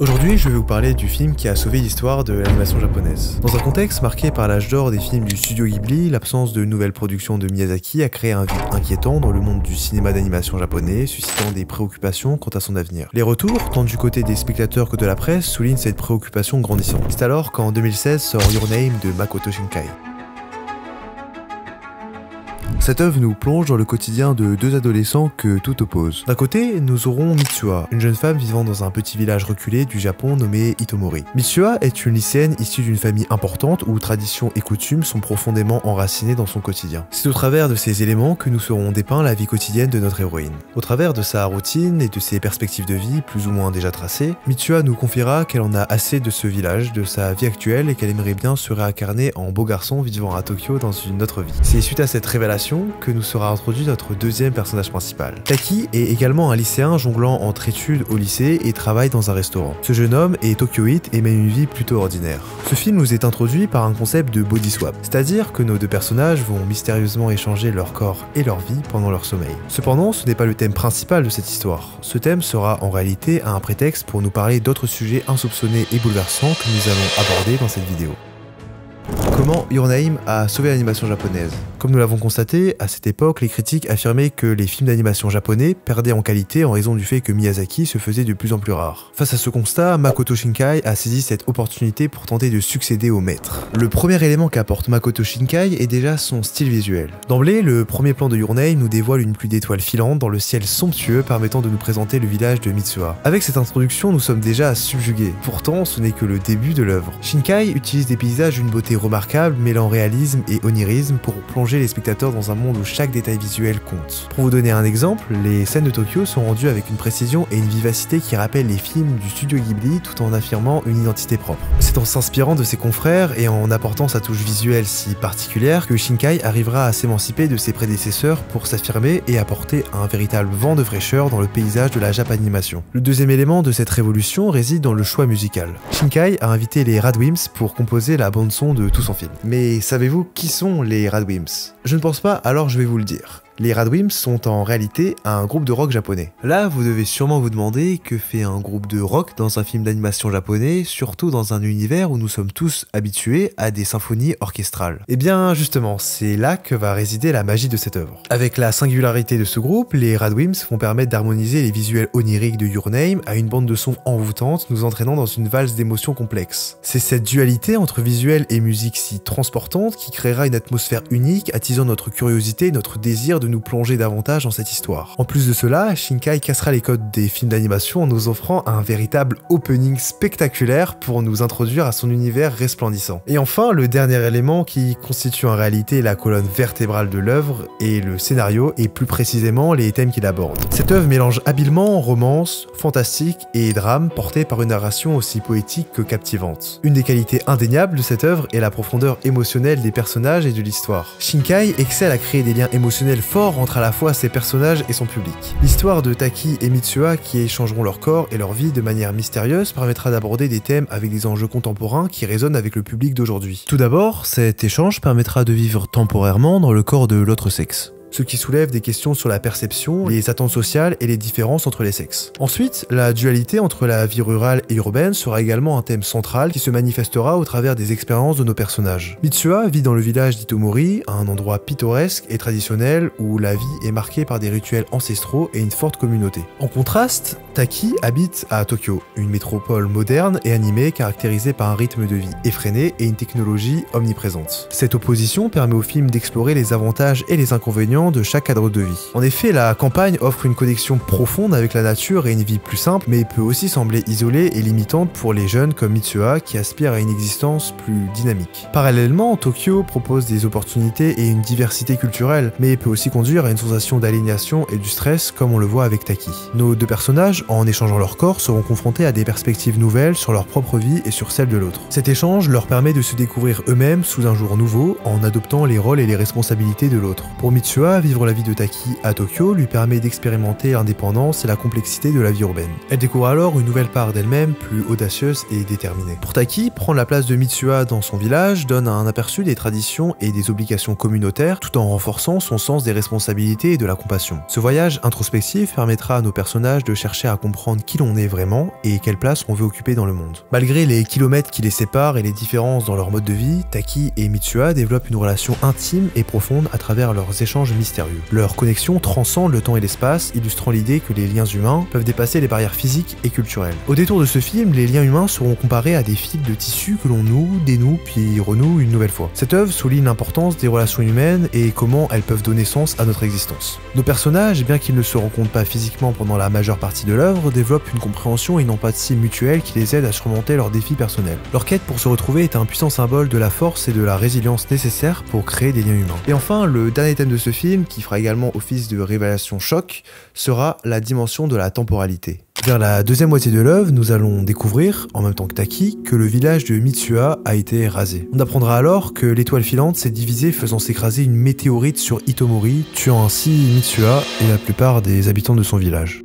Aujourd'hui, je vais vous parler du film qui a sauvé l'histoire de l'animation japonaise. Dans un contexte marqué par l'âge d'or des films du studio Ghibli, l'absence de nouvelles productions de Miyazaki a créé un vide inquiétant dans le monde du cinéma d'animation japonais, suscitant des préoccupations quant à son avenir. Les retours, tant du côté des spectateurs que de la presse, soulignent cette préoccupation grandissante. C'est alors qu'en 2016 sort Your Name de Makoto Shinkai. Cette œuvre nous plonge dans le quotidien de deux adolescents que tout oppose. D'un côté, nous aurons Mitsuha, une jeune femme vivant dans un petit village reculé du Japon nommé Itomori. Mitsuha est une lycéenne issue d'une famille importante où traditions et coutumes sont profondément enracinées dans son quotidien. C'est au travers de ces éléments que nous serons dépeints la vie quotidienne de notre héroïne. Au travers de sa routine et de ses perspectives de vie plus ou moins déjà tracées, Mitsuha nous confiera qu'elle en a assez de ce village, de sa vie actuelle et qu'elle aimerait bien se réincarner en beau garçon vivant à Tokyo dans une autre vie. C'est suite à cette révélation que nous sera introduit notre deuxième personnage principal. Taki est également un lycéen jonglant entre études au lycée et travaille dans un restaurant. Ce jeune homme est tokyoïte et mène une vie plutôt ordinaire. Ce film nous est introduit par un concept de body swap, c'est-à-dire que nos deux personnages vont mystérieusement échanger leur corps et leur vie pendant leur sommeil. Cependant, ce n'est pas le thème principal de cette histoire. Ce thème sera en réalité un prétexte pour nous parler d'autres sujets insoupçonnés et bouleversants que nous allons aborder dans cette vidéo. Comment Your Name a sauvé l'animation japonaise? Comme nous l'avons constaté, à cette époque, les critiques affirmaient que les films d'animation japonais perdaient en qualité en raison du fait que Miyazaki se faisait de plus en plus rare. Face à ce constat, Makoto Shinkai a saisi cette opportunité pour tenter de succéder au maître. Le premier élément qu'apporte Makoto Shinkai est déjà son style visuel. D'emblée, le premier plan de Your Name nous dévoile une pluie d'étoiles filantes dans le ciel somptueux permettant de nous présenter le village de Mitsuha. Avec cette introduction, nous sommes déjà subjugués. Pourtant, ce n'est que le début de l'œuvre. Shinkai utilise des paysages d'une beauté remarquable, mêlant réalisme et onirisme pour plonger les spectateurs dans un monde où chaque détail visuel compte. Pour vous donner un exemple, les scènes de Tokyo sont rendues avec une précision et une vivacité qui rappellent les films du studio Ghibli tout en affirmant une identité propre. C'est en s'inspirant de ses confrères et en apportant sa touche visuelle si particulière que Shinkai arrivera à s'émanciper de ses prédécesseurs pour s'affirmer et apporter un véritable vent de fraîcheur dans le paysage de la Japanimation. Le deuxième élément de cette révolution réside dans le choix musical. Shinkai a invité les Radwimps pour composer la bande-son de tout son film. Mais savez-vous qui sont les Radwimps? Je ne pense pas, alors je vais vous le dire. Les Radwimps sont en réalité un groupe de rock japonais. Là, vous devez sûrement vous demander que fait un groupe de rock dans un film d'animation japonais, surtout dans un univers où nous sommes tous habitués à des symphonies orchestrales. Et bien justement, c'est là que va résider la magie de cette œuvre. Avec la singularité de ce groupe, les Radwimps vont permettre d'harmoniser les visuels oniriques de Your Name à une bande de son envoûtante, nous entraînant dans une valse d'émotions complexes. C'est cette dualité entre visuel et musique si transportante qui créera une atmosphère unique, attisant notre curiosité, notre désir de nous plonger davantage dans cette histoire. En plus de cela, Shinkai cassera les codes des films d'animation en nous offrant un véritable opening spectaculaire pour nous introduire à son univers resplendissant. Et enfin, le dernier élément qui constitue en réalité la colonne vertébrale de l'œuvre est le scénario et plus précisément les thèmes qu'il aborde. Cette œuvre mélange habilement romance, fantastique et drame porté par une narration aussi poétique que captivante. Une des qualités indéniables de cette œuvre est la profondeur émotionnelle des personnages et de l'histoire. Shinkai excelle à créer des liens émotionnels forts entre à la fois ses personnages et son public. L'histoire de Taki et Mitsuha qui échangeront leur corps et leur vie de manière mystérieuse permettra d'aborder des thèmes avec des enjeux contemporains qui résonnent avec le public d'aujourd'hui. Tout d'abord, cet échange permettra de vivre temporairement dans le corps de l'autre sexe, ce qui soulève des questions sur la perception, les attentes sociales et les différences entre les sexes. Ensuite, la dualité entre la vie rurale et urbaine sera également un thème central qui se manifestera au travers des expériences de nos personnages. Mitsuha vit dans le village d'Itomori, un endroit pittoresque et traditionnel où la vie est marquée par des rituels ancestraux et une forte communauté. En contraste, Taki habite à Tokyo, une métropole moderne et animée caractérisée par un rythme de vie effréné et une technologie omniprésente. Cette opposition permet au film d'explorer les avantages et les inconvénients de chaque cadre de vie. En effet, la campagne offre une connexion profonde avec la nature et une vie plus simple, mais peut aussi sembler isolée et limitante pour les jeunes comme Mitsuha qui aspirent à une existence plus dynamique. Parallèlement, Tokyo propose des opportunités et une diversité culturelle, mais peut aussi conduire à une sensation d'aliénation et du stress comme on le voit avec Taki. Nos deux personnages, en échangeant leur corps, seront confrontés à des perspectives nouvelles sur leur propre vie et sur celle de l'autre. Cet échange leur permet de se découvrir eux-mêmes sous un jour nouveau en adoptant les rôles et les responsabilités de l'autre. Pour Mitsuha, Mitsuha, vivre la vie de Taki à Tokyo lui permet d'expérimenter l'indépendance et la complexité de la vie urbaine. Elle découvre alors une nouvelle part d'elle-même, plus audacieuse et déterminée. Pour Taki, prendre la place de Mitsuha dans son village donne un aperçu des traditions et des obligations communautaires tout en renforçant son sens des responsabilités et de la compassion. Ce voyage introspectif permettra à nos personnages de chercher à comprendre qui l'on est vraiment et quelle place on veut occuper dans le monde. Malgré les kilomètres qui les séparent et les différences dans leur mode de vie, Taki et Mitsuha développent une relation intime et profonde à travers leurs échanges mystérieux. Leur connexion transcende le temps et l'espace, illustrant l'idée que les liens humains peuvent dépasser les barrières physiques et culturelles. Au détour de ce film, les liens humains seront comparés à des fils de tissu que l'on noue, dénoue, puis renoue une nouvelle fois. Cette œuvre souligne l'importance des relations humaines et comment elles peuvent donner sens à notre existence. Nos personnages, bien qu'ils ne se rencontrent pas physiquement pendant la majeure partie de l'œuvre, développent une compréhension et une empathie mutuelle qui les aide à surmonter leurs défis personnels. Leur quête pour se retrouver est un puissant symbole de la force et de la résilience nécessaires pour créer des liens humains. Et enfin, le dernier thème de ce film, qui fera également office de révélation choc, sera la dimension de la temporalité. Vers la deuxième moitié de l'œuvre, nous allons découvrir, en même temps que Taki, que le village de Mitsuha a été rasé. On apprendra alors que l'étoile filante s'est divisée faisant s'écraser une météorite sur Hitomori, tuant ainsi Mitsuha et la plupart des habitants de son village.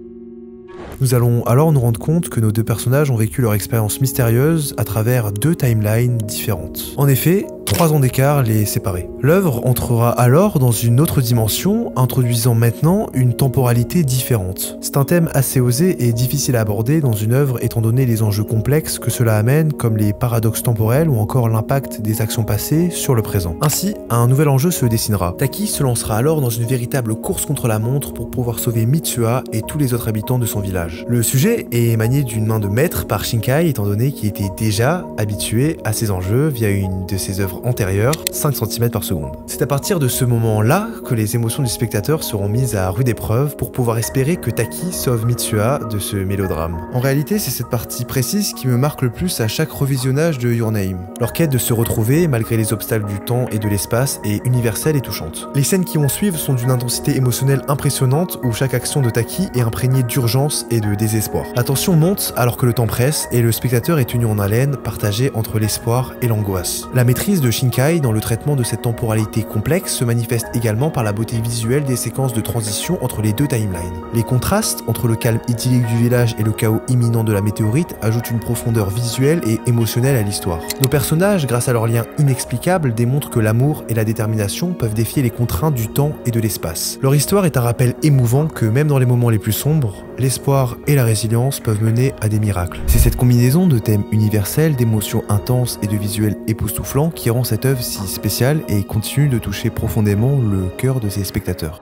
Nous allons alors nous rendre compte que nos deux personnages ont vécu leur expérience mystérieuse à travers deux timelines différentes. En effet, 3 ans d'écart les séparait. L'œuvre entrera alors dans une autre dimension, introduisant maintenant une temporalité différente. C'est un thème assez osé et difficile à aborder dans une œuvre étant donné les enjeux complexes que cela amène, comme les paradoxes temporels ou encore l'impact des actions passées sur le présent. Ainsi, un nouvel enjeu se dessinera. Taki se lancera alors dans une véritable course contre la montre pour pouvoir sauver Mitsuha et tous les autres habitants de son village. Le sujet est manié d'une main de maître par Shinkai étant donné qu'il était déjà habitué à ces enjeux via une de ses œuvres antérieure, 5 cm par seconde. C'est à partir de ce moment-là que les émotions du spectateur seront mises à rude épreuve pour pouvoir espérer que Taki sauve Mitsuha de ce mélodrame. En réalité, c'est cette partie précise qui me marque le plus à chaque revisionnage de Your Name. Leur quête de se retrouver, malgré les obstacles du temps et de l'espace, est universelle et touchante. Les scènes qui vont suivre sont d'une intensité émotionnelle impressionnante où chaque action de Taki est imprégnée d'urgence et de désespoir. La tension monte alors que le temps presse et le spectateur est tenu en haleine, partagé entre l'espoir et l'angoisse. La maîtrise de Shinkai dans le traitement de cette temporalité complexe se manifeste également par la beauté visuelle des séquences de transition entre les deux timelines. Les contrastes entre le calme idyllique du village et le chaos imminent de la météorite ajoutent une profondeur visuelle et émotionnelle à l'histoire. Nos personnages, grâce à leur lien inexplicable, démontrent que l'amour et la détermination peuvent défier les contraintes du temps et de l'espace. Leur histoire est un rappel émouvant que même dans les moments les plus sombres, l'espoir et la résilience peuvent mener à des miracles. C'est cette combinaison de thèmes universels, d'émotions intenses et de visuels époustouflants qui rend cette œuvre si spéciale et continue de toucher profondément le cœur de ses spectateurs.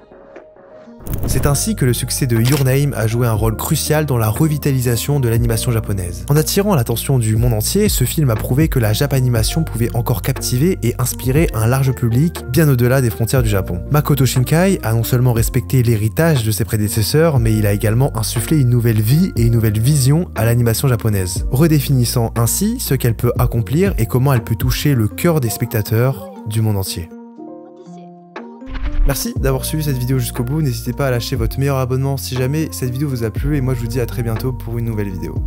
C'est ainsi que le succès de Your Name a joué un rôle crucial dans la revitalisation de l'animation japonaise. En attirant l'attention du monde entier, ce film a prouvé que la japanimation pouvait encore captiver et inspirer un large public bien au-delà des frontières du Japon. Makoto Shinkai a non seulement respecté l'héritage de ses prédécesseurs, mais il a également insufflé une nouvelle vie et une nouvelle vision à l'animation japonaise, redéfinissant ainsi ce qu'elle peut accomplir et comment elle peut toucher le cœur des spectateurs du monde entier. Merci d'avoir suivi cette vidéo jusqu'au bout, n'hésitez pas à lâcher votre meilleur abonnement si jamais cette vidéo vous a plu et moi je vous dis à très bientôt pour une nouvelle vidéo.